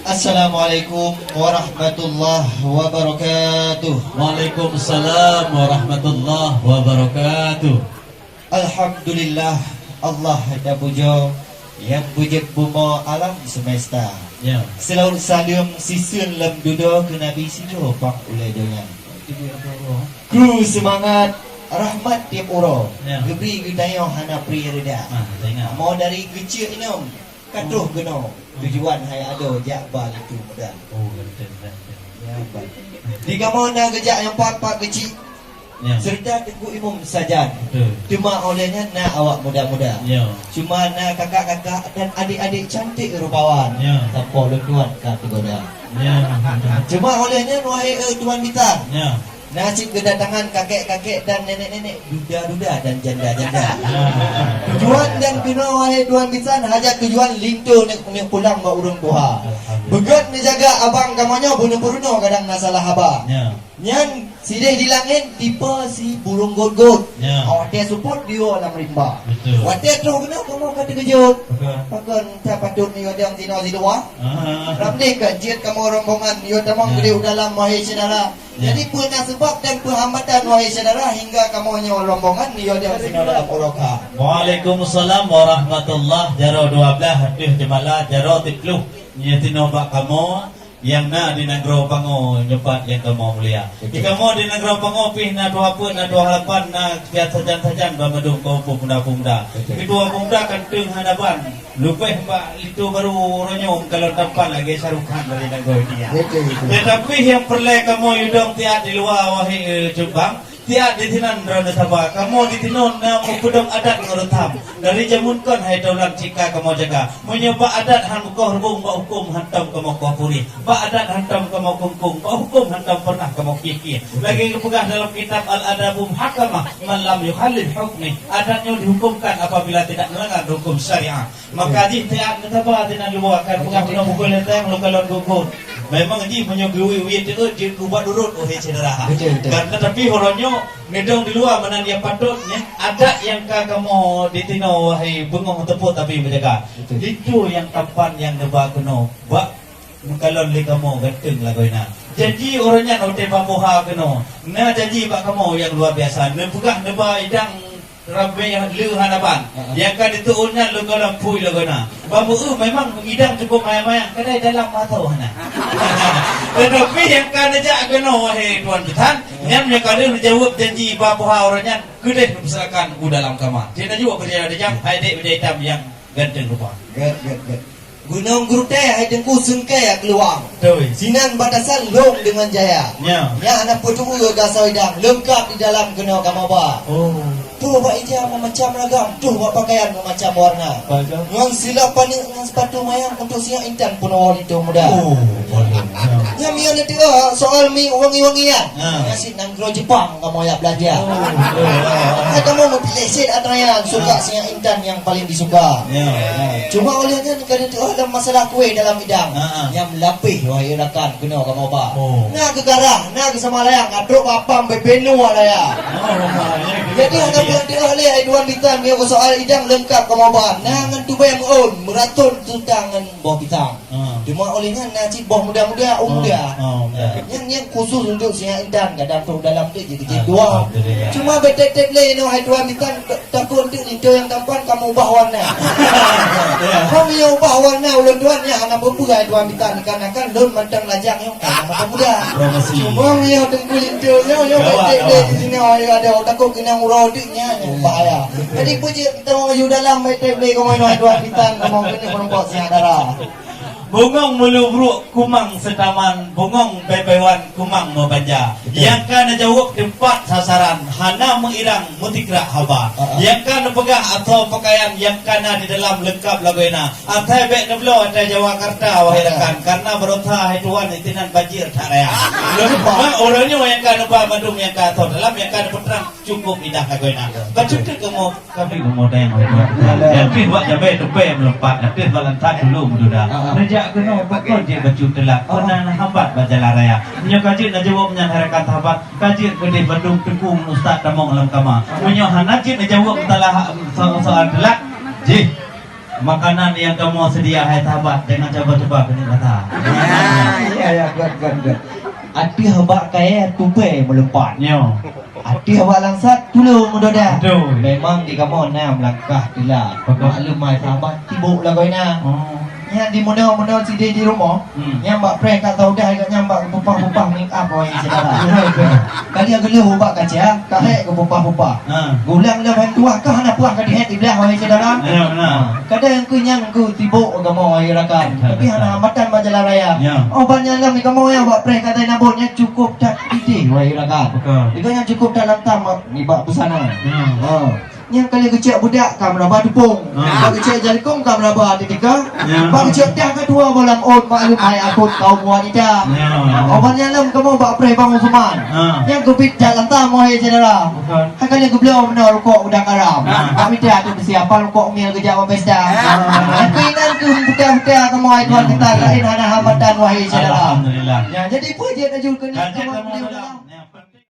Assalamualaikum warahmatullahi wabarakatuh. Waalaikumsalam warahmatullahi wabarakatuh. Alhamdulillah, Allah ada puja yang puja buma alam semesta. Ya. Selalu salam sisun lam duda ke Nabi sido pak ulai dengan. Ku semangat rahmat tiap orang. Ya. Gebri gudaya hana pri reda. Tengok. Mau dari kecil inam katuh geno. Tujuan hai ada jakbal itu mudah. Oh, betul. Ya, baik. Di kamana gejak yang pak kecil. Ya. Serta tengku imam sajan. Betul. Cuma olehnya nak awak muda-muda. Ya. Cuma nak kakak-kakak dan adik-adik cantik rupawan. Ya. Siapa tuan kategori. Ya. Cuma olehnya wahai tuan Bitar. Ya. Nasib kedatangan kakek-kakek dan nenek-nenek, duda-duda dan janda-janda. Ya. Tujuan dan kena wahai tuan Bitar hajat tujuan lintu nak pulang ba urang buha. Begat menjaga abang kamanyo bunuh-bunuh kadang masalah haba. Ya. Nyan sidih di langit tipe si burung godgot. Ya. Awak dia support dia dalam rimba. Betul. Awak dia terus kena kamu kata kejut. Betul. Pakon tak patut ni yang zina zilwa. Ah. Ramdik kan jit kamu rombongan yo tamang Ya. gede dalam wahai saudara. Ya. Jadi puna sebab dan penghambatan wahai saudara hingga kamu nyawa rombongan yo yang zina dalam poroka. Waalaikumsalam warahmatullahi jaro 12 hadis jemalah jaro 30 nyetino bak kamu yang na di negara pango nyepat yang kamu mulia. Di kamu di negara pango pih na dua pun na dua halapan na kiat sajan-sajan bamadung kau pemuda-pemuda. Kedua pemuda kan teng hadapan. Lupeh mbak itu baru ronyong kalau tampan lagi sarukan dari negara dia. Tetapi yang perlu kamu yudong tiap di luar wahai Jombang. Tiap di tinan rana sabah. Kamu di tinon na mukudong adat ngurutam. Dari jamun kon hai daulan cika kamu jaga. Menyoba adat han mukoh rebung ba hukum hantam kamu kuapuri. Ba adat hantam kamu kungkung. Ba hukum hantam pernah kamu kiki. Lagi kepegah dalam kitab Al-Adabum Hakamah. Man lam yuhalil hukmi. Adatnya dihukumkan apabila tidak melanggar hukum syariah. Maka di tiap sabah tinan luar akan pegah penuh mukul yang lokalon gugur. Memang di menyogui wit itu di kubat urut oh cedera. Karena tapi horonyo ngedong di luar mana dia patutnya ada yang kamu ditino wahai bengong tepuk tapi menjaga. Itu yang tampan yang neba keno. Bak kalon li kamu ganteng lagoina. Jadi orangnya no tema moha keno. Na janji bak kamu yang luar biasa. Nepugah neba idang Rabbe yang lu hanapan. Yang kan dituunnya lu kalau pui lu guna. Babu memang idam cukup mayang-mayang kedai dalam mata wana. Tetapi yang kan aja kena wahai tuan Tuhan, yang kada menjawab janji babu orangnya kedai membesarkan u dalam kamar. Dia juga kerja ada jam hai dek beda hitam yang ganteng rupa. Gad. Gunung Gurute hai dengku sengkai ya keluar. Betul. Sinan batasan long dengan jaya. Ya. Ya anak putu gasau idang lengkap di dalam kena kamaba. Oh. Tuh buat ijah macam ragam. Tuh buat pakaian macam warna. Bagus. Yang silapan dengan sepatu mayang untuk siang intan puno itu muda. Oh, boleh. Yang mian itu soal mi wangi-wangian. Ha. Nasi nanggro Jepang kamu ya belajar. Oh. Kamu mau pilih set atrayan suka siang intan yang paling disuka. Ya. Cuma olehnya negara itu ada masalah kue dalam hidang yang melapih wahai rakan kena kamu apa. Oh. Nak ke garah, nak ke Samalayang, aduk apam bebenu alaya. Jadi hanya buat dia oleh ai duan bitang dia soal hidang lengkap kamu apa. Nangan tu bayang on meratun tuntangan bawah bitang. Cuma olehnya nasi bawah muda-muda muda. Yang khusus untuk siang intan kadang tu dalam tu jadi dua. Cuma betek-tek le no hai duan bitang takut untuk itu yang tampan kamu ubah warna. Kamu yang ubah warna ulun duannya anak berpugai duan bitang dikarenakan lun mantang lajang yang kamu muda. Cuma yang tengkul itu yo betek-tek di sini ada takut kena urodiknya bahaya. Jadi puji kita mau maju dalam betek kamu main duan bitang kamu kena perempuan siang darah. Bungong mulubruk kumang setaman, bungong bebewan kumang membanja. Yang kan jawab tempat sasaran, hana mengirang mutikrak haba. Yang kan pegah atau pakaian yang kana di dalam lengkap laguena. Antai bek neblo antai Jawakarta wahai rekan, karena berotah tuan itinan banjir tak raya. Orangnya yang kan ba Bandung yang ka atau dalam yang kan peterang cukup indah laguena. Kacuk kamu kami ngomong yang kin buat jabe tepe melompat, nanti balantan dulu muda. Kena bakal dia baju telak pernah hambat bajalah raya menyo kaji na jawab menyanharakan tahabat kaji gede Bandung tekung ustaz tamong alam kama menyo hanajin na jawab talah soal telak ji makanan yang kamu sedia hai sahabat, jangan coba-coba kena kata. Ya, good. Ati habak kaya tupai melempat. Nyo. Ati habak langsat tulung mudah. Betul. Memang di kamu 6 langkah gila. Maklum mai sahabat tibuk lah kau ina. Oh. Yang di mana sini di rumah. Yang mbak prank kat tahu dah agaknya mbak pupah-pupah make up orang yang saudara. Kali agak lu mbak kaca, kahek ke pupah-pupah. Gulang lah ban tuah kah nak puah ka di head di belah orang saudara. Ya benar. Kadang kenyang ku tibuk agama ai rakan. Tapi hana hambatan majalah raya. Ya. Oh banyak lah kamu yang buat prank kata nabutnya cukup tak ide wahai rakan. Betul. Ikanya cukup dalam tamak ni bak busana. Ya. Oh. Yang kali kecil budak kam raba dupung. Bak kecil jalkong kam raba tiga. Bak kecil dah kedua bolam on maklum ai aku kaum wanita. Oh banyak lah kamu bak prank bang Usman. Yang kupit dalam tamak wahai saudara. Betul. Kali aku belum benar rokok udang garam. Kami dah tu bersiapan rokok mil kerja apa pesta. Keinginan ku buka-buka kamu ai tuan kita lain hana hambatan wahai saudara. Alhamdulillah. Ya jadi apa je tajul kena Kajian kamu kamu dia dalam